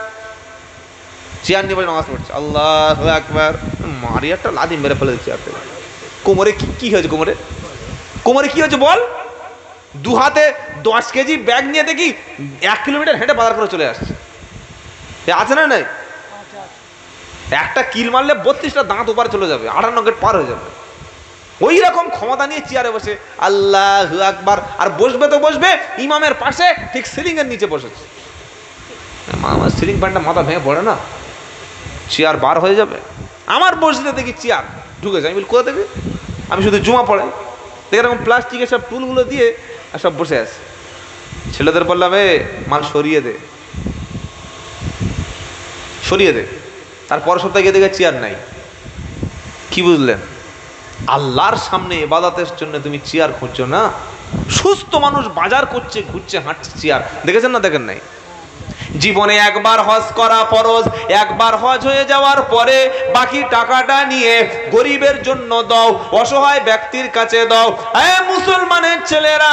চেয়ার নিয়ে বসে নামাজ পড়ছে। আল্লাহু আকবার। মারি একটা লাথি মেরে ফেলে চেয়ার থেকে। কোমরে কি হয়েছে? কোমরে কি হয়েছে বল? 2 হাতে 10 কেজি ব্যাগ নিয়ে দেখি 1 কিলোমিটার হেঁটে বাজার করে চলে আসছে। আছে না নাই? একটা কিল মারলে 32টা দাঁত ওপারে চলে যাবে, 58 গেট পার হয়ে যাবে। ওই রকম ক্ষমতা নিয়ে চেয়ারে বসে আল্লাহু আকবার। আর বসবে তো বসবে ইমামের পাশে, ঠিক সিলিং এর নিচে বসেছে। আমার সিলিং ফ্যানটা মাথা ভেঙে পড়ে না, চেয়ার বার হয়ে যাবে। আমার মসজিদে দেখি চেয়ার ঢুকেছে। আমি বলি কোথা থেকে? আমি শুধু জুমা পড়াই, এরকম প্লাস্টিকের সব টুলগুলো দিয়ে সব বসে আছে। ছেলেদের বললাম, মাল সরিয়ে দে। তারপর সপ্তাহে গিয়ে দেখে চেয়ার নাই। কি বুঝলেন? আল্লাহর সামনে ইবাদতের জন্য তুমি চেয়ার খুঁজছো না। সুস্থ মানুষ বাজার করছে, ঘুরছে, হাঁটছে, চেয়ার দেখেছেন না? দেখেন নাই? জীবনে একবার হজ করা ফরজ। একবার হজ হয়ে যাওয়ার পরে বাকি টাকাটা নিয়ে গরিবের জন্য দাও, অসহায় ব্যক্তির কাছে দাও। মুসলমানের ছেলেরা,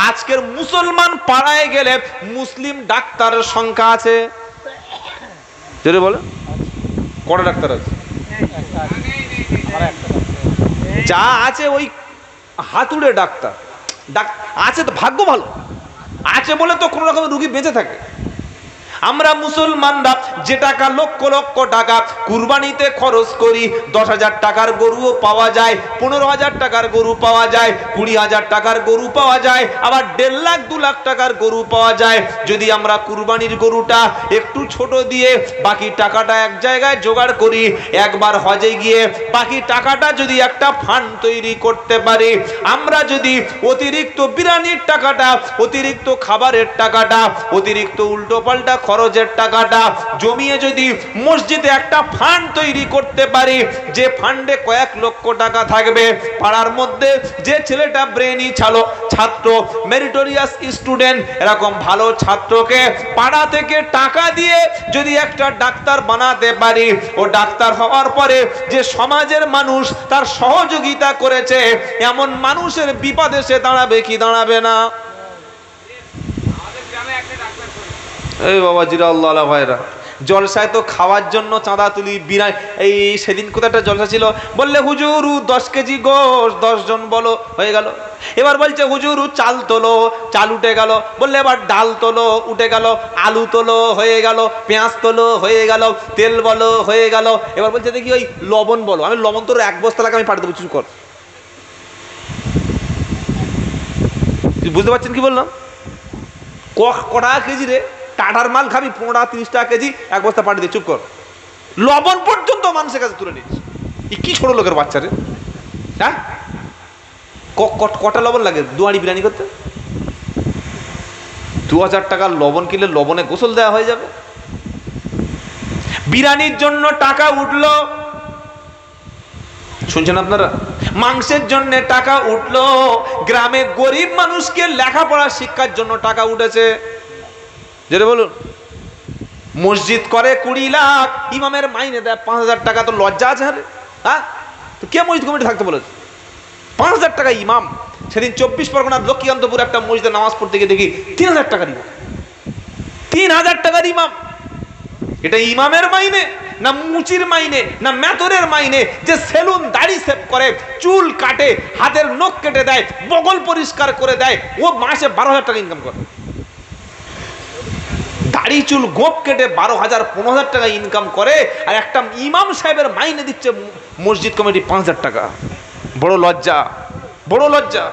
আজকের মুসলমান পাড়ায় গেলে মুসলিম ডাক্তারের সংখ্যা আছে? যদি বলে কটা ডাক্তার আছে? যা আছে ওই হাতুড়ে ডাক্তার আছে। তো ভাগ্য ভালো আছে বলে তো কোনো রকম রুগী বেঁচে থাকে। আমরা মুসলমানরা যে টাকা লক্ষ লক্ষ টাকা কুরবানিতে খরচ করি, 10,000 টাকার গরুও পাওয়া যায়, 15,000 টাকার গরু পাওয়া যায়, 20,000 টাকার গরু পাওয়া যায়, আবার 1.5 লাখ 2 লাখ টাকার গরু পাওয়া যায়। যদি আমরা কুরবানির গরুটা একটু ছোট দিয়ে বাকি টাকাটা এক জায়গায় জোগাড় করি, একবার হজে গিয়ে বাকি টাকাটা যদি একটা ফান্ড তৈরি করতে পারি, আমরা যদি অতিরিক্ত বিরিয়ানির টাকাটা, অতিরিক্ত খাবারের টাকাটা, অতিরিক্ত উল্টো পাল্টা খরচের টাকাটা জমিয়ে যদি মসজিদে একটা ফান্ড তৈরি করতে পারি, যে ফান্ডে কয়েক লক্ষ টাকা থাকবে, পাড়ার মধ্যে যে ছেলেটা ব্রেনি ছাত্র, মেরিটোরিয়াস স্টুডেন্ট, এরকম ভালো ছাত্রকে পাড়া থেকে টাকা দিয়ে যদি একটা ডাক্তার বানাতে পারি, ও ডাক্তার হওয়ার পরে যে সমাজের মানুষ তার সহযোগিতা করেছে, এমন মানুষের বিপদে সে দাঁড়াবে কি দাঁড়াবে না? এই বাবা জিরা আল্লাহ ভাইরা, জলসায় তো খাওয়ার জন্য চাঁদা তুলি বিনা। এই সেদিন কোথায় একটা জলসা ছিল, বললে হুজুর 10 কেজি গোশ 10 জন বলো, হয়ে গেল। এবার বলছে হুজুর চাল তোলো, চাল উঠে গেল। বললে এবার ডাল তোলো, উঠে গেল। আলু তোলো, হয়ে গেল। পেঁয়াজ তোলো, হয়ে গেল। তেল বলো, হয়ে গেল। এবার বলছে দেখি ওই লবণ বলো। আমি লবণ তোর 1 বস্তা লাগে আমি পাঠিয়ে দেবো, কিছু কর। বুঝতে পারছেন কি বললাম? কটা কেজি রে? টাটার মাল খাবি 15-30 টাকা কেজি, 1 বস্তা পাঠিয়ে দিয়ে চুপ কর। লবণ পর্যন্ত মানুষের কাছে তুলে নিচ্ছে। কি ছোট লোকের বাচ্চা রে? হ্যাঁ, কটা লবণ লাগে 2 হাঁড়ি বিরিয়ানি করতে? 2000 টাকার লবণ কিনলে লবণে গোসল দেওয়া হয়ে যাবে। বিরিয়ানির জন্য টাকা উঠলো, শুনছেন আপনারা? মাংসের জন্য টাকা উঠলো, গ্রামে গরিব মানুষকে লেখাপড়া শিক্ষার জন্য টাকা উঠেছে। যেটা বলুন, মসজিদ করে 20 লাখ, ইমামের মাইনে দেয় 5000 টাকা। তো লজ্জা আছে? হ্যাঁ, তো কে মসজিদ কমিটি থাকতে বলেছে? 5000 টাকা ইমাম। সেদিন 24 পরগনার লক্ষ্মীকান্তপুর একটা মসজিদে নামাজ পড়তে গিয়ে দেখি 3000 টাকার ইমাম। 3000 টাকার ইমাম। এটা ইমামের মাইনে না মুচির মাইনে না মেতরের মাইনে? যে সেলুন দাড়ি সেভ করে, চুল কাটে, হাতের নখ কেটে দেয়, বগল পরিষ্কার করে দেয়, ও মাসে 12,000 টাকা ইনকাম করে। দাড়ি চুল গোপ কেটে 12,000 15,000 টাকা ইনকাম করে, আর একটা ইমাম সাহেবের মাইনে দিচ্ছে মসজিদ কমিটি 5,000 টাকা। বড় লজ্জা, বড় লজ্জা।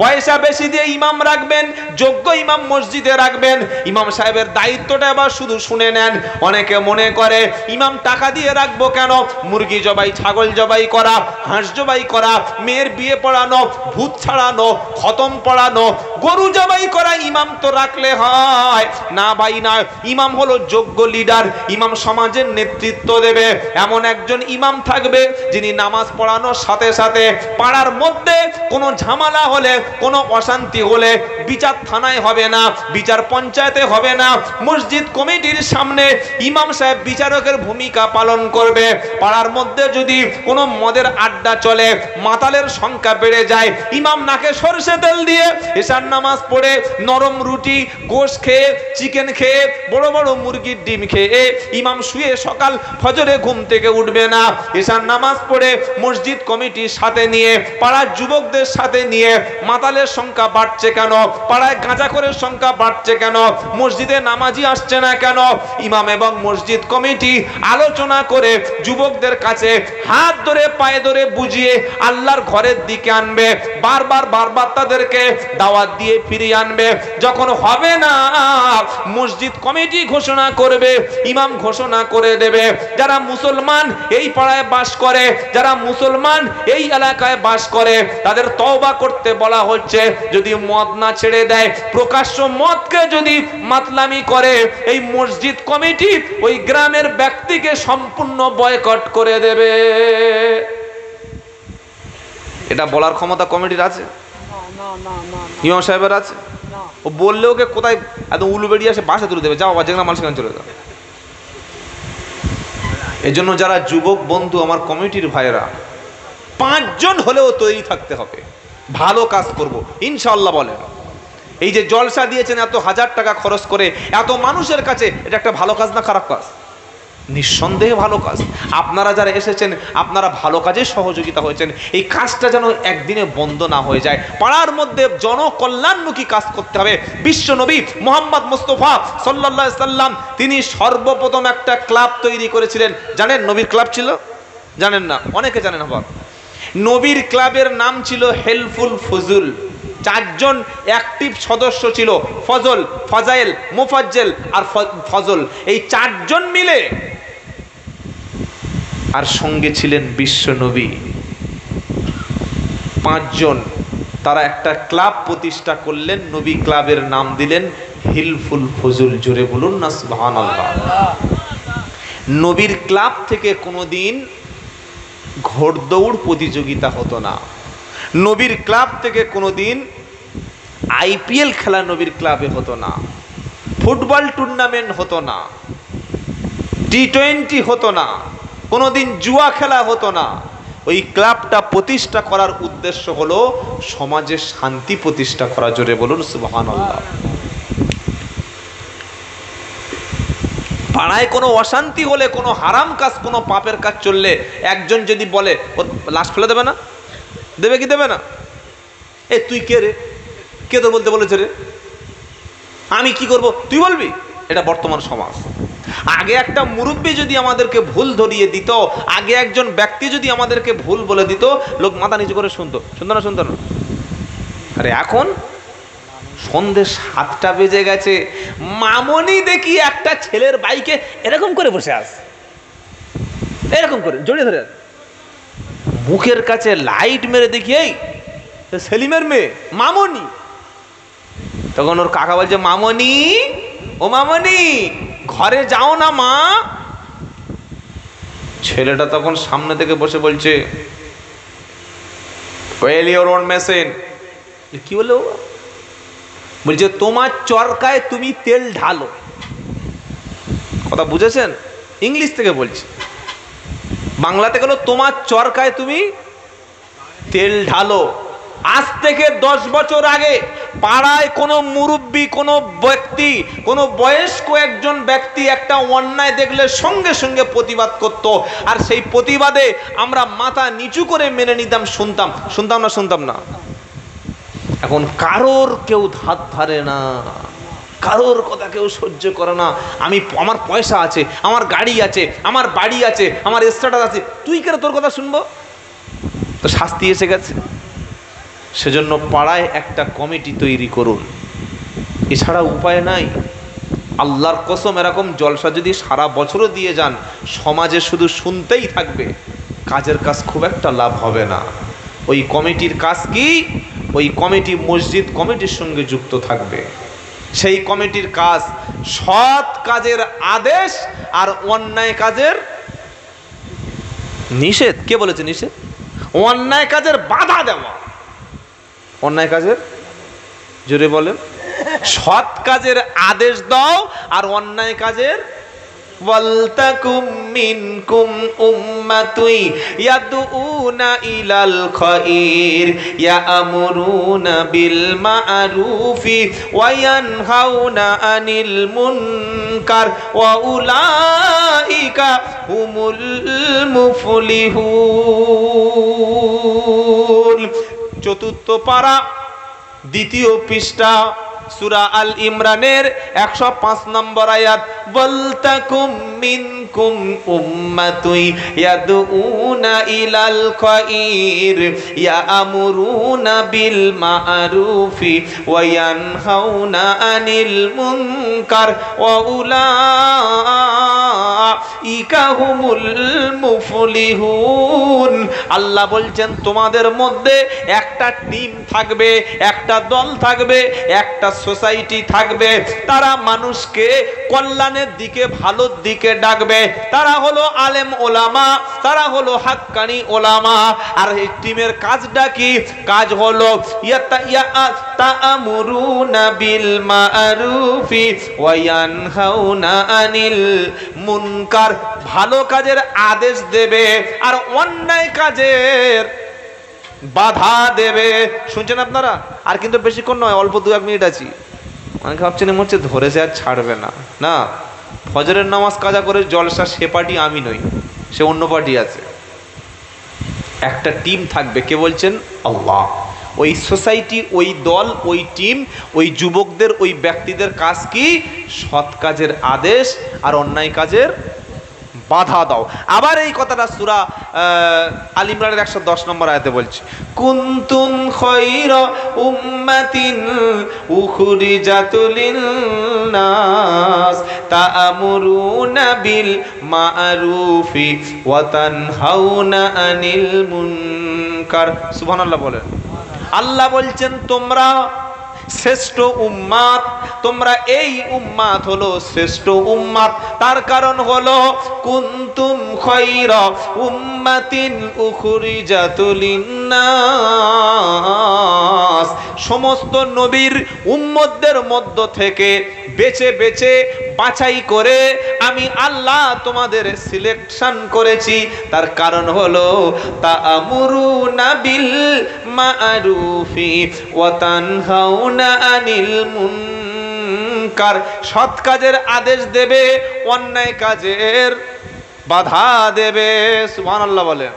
পয়সা বেশি দিয়ে ইমাম রাখবেন, যোগ্য ইমাম মসজিদে রাখবেন। ইমাম সাহেবের দায়িত্বটা এবার শুধু শুনে নেন। অনেকে মনে করে ইমাম টাকা দিয়ে রাখবো কেন? মুরগি জবাই, ছাগল জবাই করা, হাঁস জবাই করা, মেয়ের বিয়ে পড়ানো, ভূত ছাড়ানো, খতম পড়ানো, গরু জবাই করা ইমাম তো রাখলে হয় না? ভাই না, ইমাম হলো যোগ্য লিডার। ইমাম সমাজের নেতৃত্ব দেবে। এমন একজন ইমাম থাকবে যিনি নামাজ পড়ানোর সাথে সাথে পাড়ার মধ্যে কোনো ঝামেলা হলে, কোনো অশান্তি হলে বিচার থানায় হবে না, বিচার পঞ্চায়েতে হবে না, মসজিদ কমিটির সামনে ইমাম সাহেব বিচারকের ভূমিকা পালন করবে। পাড়ার মধ্যে যদি কোনো মদের আড্ডা চলে, মাতালের সংখ্যা বেড়ে যায়, ইমাম নাকে সরষে তেল দিয়ে এশার নামাজ পড়ে নরম রুটি, গোশত খেয়ে, চিকেন খেয়ে, বড় বড় মুরগির ডিম খেয়ে ইমাম শুয়ে সকাল ফজরে ঘুম থেকে উঠবে না। এশার নামাজ পড়ে মসজিদ কমিটির সাথে নিয়ে, পাড়ার যুবকদের সাথে নিয়ে, মাতালের সংখ্যা বাড়ছে কেন? পাড়ায় গাঁজাখোরের সংখ্যা বাড়ছে কেন? মসজিদে নামাজি আসছে না কেন? ইমাম এবং মসজিদ কমিটি আলোচনা করে যুবকদের কাছে হাত ধরে পায়ে ধরে বুঝিয়ে আল্লাহর ঘরের দিকে আনবে। বারবার বারবার তাদেরকে দাওয়াত দিয়ে ফিরিয়ে আনবে। যখন হবে না, মসজিদ কমিটি ঘোষণা করবে, ইমাম ঘোষণা করে দেবে, যারা মুসলমান এই পাড়ায় বাস করে, যারা মুসলমান এই এলাকায় বাস করে, তাদের তওবা করতে বলা হচ্ছে। যদি মদ না ছেড়ে দেয়, প্রকাশ্য মদকে যদি মাতলামি করে, এই মসজিদ কমিটি ওই গ্রামের ব্যক্তিকে সম্পূর্ণ বয়কট করে দেবে। এটা বলার ক্ষমতা কমিটির আছে? ইমাম সাহেবের আছে? ও বললে ওকে কোথায় একদম উলুবেড়িয়ে আসে বাসা তুলে দেবে, যাও আবার যেখানে মানুষ সেখানে চলে যাও। এই জন্য যারা যুবক বন্ধু, আমার কমিটির ভাইয়েরা, 5 জন হলেও তৈরি থাকতে হবে। ভালো কাজ করব ইনশাআল্লাহ। বলেন, এই যে জলসা দিয়েছেন এত হাজার টাকা খরচ করে এত মানুষের কাছে, এটা একটা ভালো কাজ না খারাপ কাজ? নিঃসন্দেহে ভালো কাজ। আপনারা যারা এসেছেন, আপনারা ভালো কাজে সহযোগিতা হয়েছেন। এই কাজটা যেন একদিনে বন্ধ না হয়ে যায়। পাড়ার মধ্যে জনকল্যাণমুখী কাজ করতে হবে। বিশ্ব নবী মুহাম্মদ মুস্তাফা সাল্লাল্লাহু আলাইহি সাল্লাম তিনি সর্বপ্রথম একটা ক্লাব তৈরি করেছিলেন। জানেন নবীর ক্লাব ছিল? জানেন না? অনেকে জানেন। আবার নবীর ক্লাবের নাম ছিল হেলফুল ফজল। 4 জন অ্যাক্টিভ সদস্য ছিল, ফজল, ফাজাইল, মুফাজ্জল আর ফজল। এই 4 জন মিলে, আর সঙ্গে ছিলেন বিশ্ব নবী। 5 জন, তারা একটা ক্লাব প্রতিষ্ঠা করলেন। নবী ক্লাবের নাম দিলেন হিলফুল ফজুল, জোরে বলুন না সুবহানাল্লাহ। নবীর ক্লাব থেকে কোনোদিন ঘোড়দৌড় প্রতিযোগিতা হতো না। নবীর ক্লাব থেকে কোনোদিন আইপিএল খেলা নবীর ক্লাবে হতো না, ফুটবল টুর্নামেন্ট হতো না, টি20 হতো না, কোনোদিন জুয়া খেলা হতো না। ওই ক্লাবটা প্রতিষ্ঠা করার উদ্দেশ্য হলো সমাজে শান্তি প্রতিষ্ঠা করা, জোরে বলুন সুবহানাল্লাহ। পাড়ায় কোনো অশান্তি হলে, কোনো হারাম কাজ, কোনো পাপের কাজ চললে একজন যদি বলে ওর লাশ ফেলে দেবে না, দেবে কি দেবে না? এ তুই কে রে, কে তো বলতে বলেছে রে, আমি কি করব তুই বলবি? এটা বর্তমান সমাজ। আগে একটা মুরব্বী যদি আমাদেরকে ভুল ধরিয়ে দিত, আগে একজন ব্যক্তি যদি আমাদেরকে ভুল বলে দিত, লোক মাথা নিচু করে শুনতো, শুনতো না? শুনতো না? আরে এখন সন্ধ্যে 7টা বেজে গেছে, মামনি দেখি একটা ছেলের বাইকে এরকম করে বসে আছে, এরকম করে জড়িয়ে ধরে মুখের কাছে লাইট মেরে দেখি, এই সেলিমের মেয়ে মামনি। তখন ওর কাকা বলছে, মামনি, ও মামনি ঘরে যাও না মা। ছেলেটা তখন সামনে থেকে বসে বলছে, ওয়েল ইওর ওন মেশিন। কি বললো? বলছে তোমার চরকায় তুমি তেল ঢালো। কথা বুঝেছেন? ইংলিশ থেকে বলছি, বাংলাতে গেল তোমার চরকায় তুমি তেল ঢালো। আজ থেকে 10 বছর আগে পাড়ায় কোনো মুরব্বী, কোনো ব্যক্তি, কোনো বয়স্ক একজন ব্যক্তি একটা অন্যায় দেখলে সঙ্গে সঙ্গে প্রতিবাদ করত, আর সেই প্রতিবাদে আমরা মাথা নিচু করে মেনে নিতাম, শুনতাম। শুনতাম না? শুনতাম না? এখন কারোর কেউ ধার ধারে না, কারোর কথা কেউ সহ্য করে না। আমার পয়সা আছে, আমার গাড়ি আছে, আমার বাড়ি আছে, আমার স্ট্যাটাস আছে, তুই কেন তোর কথা শুনবো? তো শাস্তি এসে গেছে। সেজন্য পাড়ায় একটা কমিটি তৈরি করুন, এছাড়া উপায় নাই। আল্লাহর কসম, এরকম জলসা যদি সারা বছরও দিয়ে যান, সমাজে শুধু শুনতেই থাকবে, কাজের কাজ খুব একটা লাভ হবে না। ওই কমিটির কাজ কি? ওই কমিটি মসজিদ কমিটির সঙ্গে যুক্ত থাকবে। সেই কমিটির কাজ সৎ কাজের আদেশ আর অন্যায় কাজের নিষেধ। কে বলেছে নিষেধ? অন্যায় কাজের বাধা দেওয়া। অন্যায় কাজের, জোরে বলেন, সৎ কাজের আদেশ দাও, আর অন্যায় কাজের ওয়ালতাকুম মিনকুম উম্মাতুই ইয়াদউনা ইলাল খায়র ইয়ামুরুনা বিল মা'রুফি ওয়া ইয়ানহাউনা আনিল মুনকার ওয়া উলাইকা হুমুল মুফলিহুন। চতুর্থ পারা, 2য় পৃষ্ঠা, সূরা আল ইমরানের 105 নম্বর আয়াত। ওয়ালতাকুম মিনকুম উম্মাতুই ইয়াদউনা ইলাল খায়র ইয়ামুরুনা বিল মা'রুফি ওয়া ইয়ানহাউনা আনিল মুনকার ওয়া উলাইকা হুমুল মুফলিহুন। আল্লাহ বলছেন তোমাদের মধ্যে একটা টিম থাকবে, একটা দল থাকবে, একটা সোসাইটি থাকবে, তারা মানুষকে কল্যাণের দিকে, ভালোর দিকে ডাকবে। তারা হলো আলেম ওলামা, তারা হলো হাক্কানি ওলামা। আর এই টিমের কাজটা কি? কাজ হলো ইয়াতা'মুরুনা বিল মা'রুফি ওয়া ইয়ানহাউনা আনিল মুনকার। ভালো কাজের আদেশ দেবে আর অন্যায় কাজের বাধা দেবে। শুনছেন আপনারা? আর কিন্তু বেশিক্ষণ নয়, অল্প 2-1 মিনিট আছি। অনেকে ভাবছেন মনে ধরেছে আর ছাড়বে না। না, ফজরের নামাজ কাজা করে জলসা সে পার্টি আমি নই, সে অন্য পার্টি আছে। একটা টিম থাকবে। কে বলছেন? আল্লাহ। ওই সোসাইটি, ওই দল, ওই টিম, ওই যুবকদের, ওই ব্যক্তিদের কাজ কি? সৎ কাজের আদেশ আর অন্যায় কাজের বাধা দাও। আবার এই কথাটা সূরা আল ইমরানের 110 নম্বর আয়াতে বলছে, কুনতুম খায়রা উম্মাতিন উখরিজাত লিন-নাস তা'মুরুনা বিল মা'রুফি ওয়া তানহাউনা আনিল মুনকার। সুবহানাল্লাহ বলেন। আল্লাহ বলছেন তোমরা শ্রেষ্ঠ উম্মাত, তোমরা এই উম্মাত হলো শ্রেষ্ঠ উম্মাত। তার কারণ হলো কুনতুম খায়রা উম্মাতিন উখরিজাত লিন্নাস, সমস্ত নবীর উম্মতদের মধ্য থেকে বেছে বেছে বাছাই করে আমি আল্লাহ তোমাদের সিলেকশন করেছি। তার কারণ হলো তা'মুরুনা বিল মা'রুফি ওয়া তানহাউনা আনিল মুনকার, সৎ কাজের আদেশ দেবে, অন্যায় কাজের বাধা দেবে। সুবহানাল্লাহ বলেন।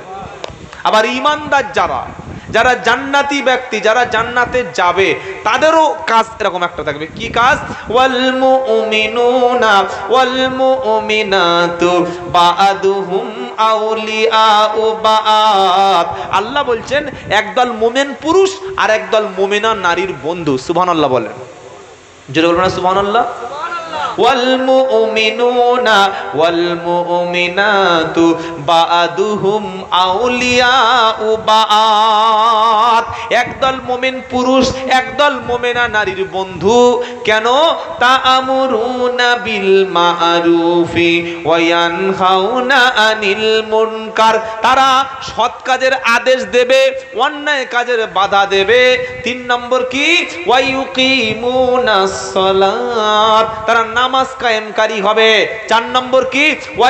আবার ঈমানদার যারা জান্নাতি ব্যক্তি, যারা জান্নাতে যাবে, তাদেরও কাজ এরকম একটা থাকবে। কি কাজ? ওয়াল মুমিনুনা ওয়াল মুমিনাতু বা'দুহুম আউলিয়াউ বা'দ। আল্লাহ বলছেন একদল মুমিন পুরুষ আর একদল মুমিনা নারীর বন্ধু। সুবহানাল্লাহ বলেন। জোরে বলবেন না সুবহানাল্লাহ। ওয়াল মুমিনুনা ওয়াল মুমিনাতু বা'দুহুম আউলিয়াউ বা'দ, একদল মুমিন পুরুষ একদল মুমিনা নারীর বন্ধু। কেন? তা'মুরুনা বিল মা'রুফি ওয়া ইয়ানহাউনা আনিল মুনকার, তারা সৎ কাজের আদেশ দেবে, অন্যায় কাজের বাধা দেবে। 3 নম্বর কি? ওয়া ইউকিমুনাস সালাত, তারা নামাজ কায়েমকারী হবে। 4 নম্বর কি? ওয়া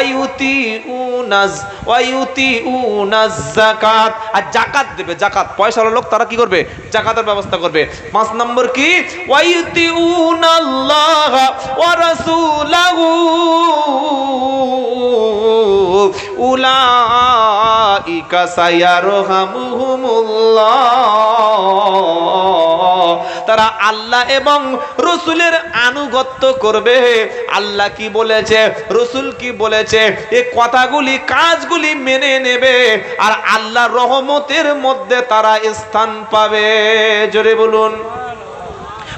ইউতিউনাজ যাকাত, আর যাকাত দেবে। যাকাত, পয়সাওয়ালা লোক তারা কি করবে? যাকাতের ব্যবস্থা করবে। 5 নম্বর কি? ওয়া ইউতিউনাল্লাহ ওয়া রাসূলাহু উলাইকা সায়ারহামুহুমুল্লাহ, তারা আল্লাহ এবং রসুলের আনুগত্য করবে। আল্লাহ কি বলেছে, রসুল কি বলেছে, এই কথাগুলি কাজগুলি মেনে নেবে, আর আল্লাহর রহমতের মধ্যে তারা স্থান পাবে। জোরে বলুন।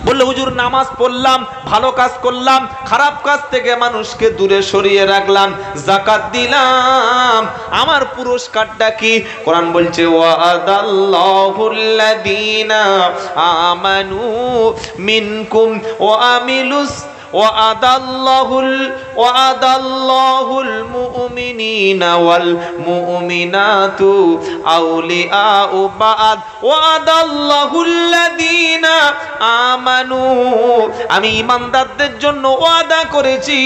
বললে হুজুর নামাজ পড়লাম, ভালো কাজ করলাম, খারাপ কাজ থেকে মানুষকে দূরে সরিয়ে রাখলাম, যাকাত দিলাম, আমার পুরস্কারটা কি? কোরআন বলছে ওয়াদাল্লাহুল্লাযীনা আমানু মিনকুম ওয়া আমিলুস ওয়াদাল্লাহুল মুমিনিনা ওয়াল মুমিনাতু আউলিয়াউ বা'দ ওয়াদাল্লাহুল্লাযীনা আমানু, আমি ঈমানদারদের জন্য ওয়াদা করেছি,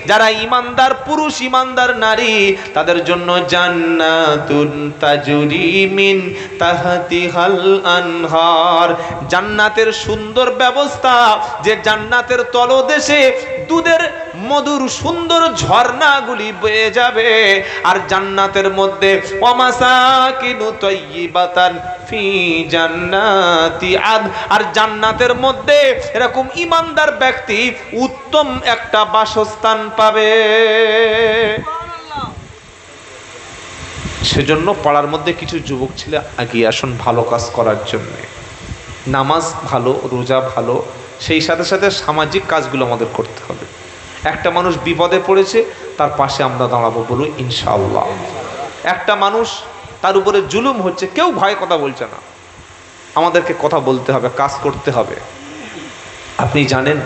যারা ঈমানদার পুরুষ ঈমানদার নারী, তাদের জন্য জান্নাতুন তাজরি মিন তাহতিহাল আনহার, জান্নাতের সুন্দর ব্যবস্থা, যে জান্নাতের তলদেশে দুধের মধুর সুন্দর ঝর্ণাগুলি বয়ে যাবে। আর জান্নাতের মধ্যে ওয়ামাসাকিনু তাইয়্যিবাতান ফি জান্নাতি আদ, আর জান্নাতের মধ্যে এরকম ঈমানদার ব্যক্তি উত্তম একটা বাসস্থান পাবে। সেজন্য পাড়ার মধ্যে কিছু যুবক ছেলে এগিয়ে আসুন ভালো কাজ করার জন্য। নামাজ ভালো, রোজা ভালো, সেই সাথে সাথে সামাজিক কাজগুলো আমাদের করতে হবে। একটা মানুষ বিপদে পড়েছে, তার পাশে আমরা দাঁড়াবো, বলুন ইনশাআল্লাহ। একটা মানুষ, তার উপরে জুলুম হচ্ছে, কেউ ভয় কথা বলছে না, আমাদেরকে কথা বলতে হবে, কাজ করতে হবে। আপনি জানেন